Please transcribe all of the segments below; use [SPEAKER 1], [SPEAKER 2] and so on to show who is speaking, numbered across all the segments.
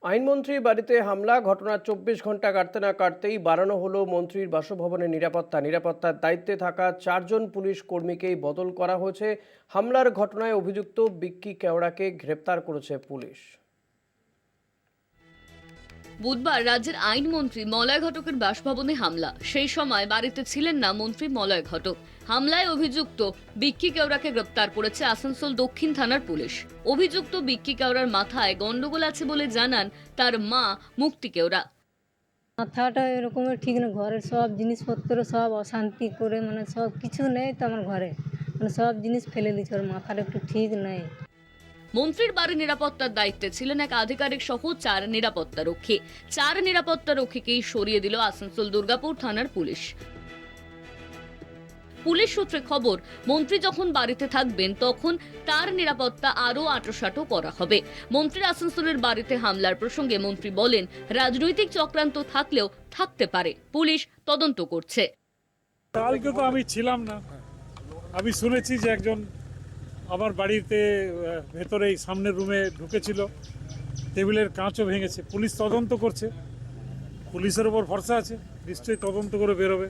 [SPEAKER 1] আইনমন্ত্রীর বাড়িতে হামলা ঘটনার ২৪ ঘন্টা কাটতে না কাটতেই বাড়ানো হলো মন্ত্রীর বাসভবনের নিরাপত্তার দায়িত্বে থাকা ৪ জন পুলিশ কর্মীকেই বদল করা হয়েছে। হামলার ঘটনায় অভিযুক্ত বিক্কি কেওড়াকে গ্রেপ্তার করেছে পুলিশ।
[SPEAKER 2] বুধবার রাজ্যের আইনমন্ত্রী মলয় ঘটকের বাসভবনে হামলা। সেই সময় বাড়িতে ছিলেন না মন্ত্রী মলয় ঘটক। হামলায় অভিযুক্ত বিক্কি কেওড়াকে গ্রেপ্তার করেছে আসানসোল দক্ষিণ থানার পুলিশ। অভিযুক্ত বিক্কি কেওড়ার মাথায় গন্ডগোল আছে বলে জানান তার মা মুক্তি কেওড়া।
[SPEAKER 3] মাথাটা এরকমের ঠিক না, ঘরের সব জিনিসপত্র সব অশান্তি করে, মানে সব কিছু নেই তো আমার ঘরে, মানে সব জিনিস ফেলে দিচ্ছে, ওর মাথাটা একটু ঠিক নেই।
[SPEAKER 2] মন্ত্রীর বাড়ির নিরাপত্তার দায়িত্বে ছিলেন এক আধিকারিক সহ ৪ নিরাপত্তা রক্ষী। ৪ নিরাপত্তা রক্ষীকেই সরিয়ে দিল আসানসোল দুর্গাপুর থানার পুলিশ। পুলিশ সূত্রে খবর, মন্ত্রী যখন বাড়িতে থাকবেন তখন তার নিরাপত্তা আরও আঁটোসাঁটো করা হবে। মন্ত্রীর আসানসোলের বাড়িতে হামলার প্রসঙ্গে মন্ত্রী বলেন, রাজনৈতিক চক্রান্ত থাকলেও থাকতে পারে, পুলিশ তদন্ত করছে।
[SPEAKER 4] কালকে তো আমি ছিলাম না, আমি শুনেছি যে একজন আমার বাড়িতে ভেতরেই সামনের রুমে ঢুকেছিল, টেবিলের কাঁচও ভেঙেছে। পুলিশ তদন্ত করছে, পুলিশের ওপর ভরসা আছে, নিশ্চয়ই তদন্ত করে বেরোবে।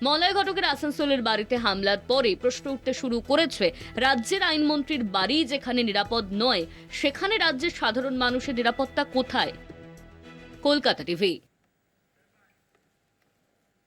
[SPEAKER 2] মলয় ঘটকের আসানসোলের বাড়িতে হামলার পরে প্রশ্ন উঠতে শুরু করেছে, রাজ্যের আইনমন্ত্রীর বাড়ি যেখানে নিরাপদ নয়, সেখানে রাজ্যের সাধারণ মানুষের নিরাপত্তা কোথায়? কলকাতা টিভি।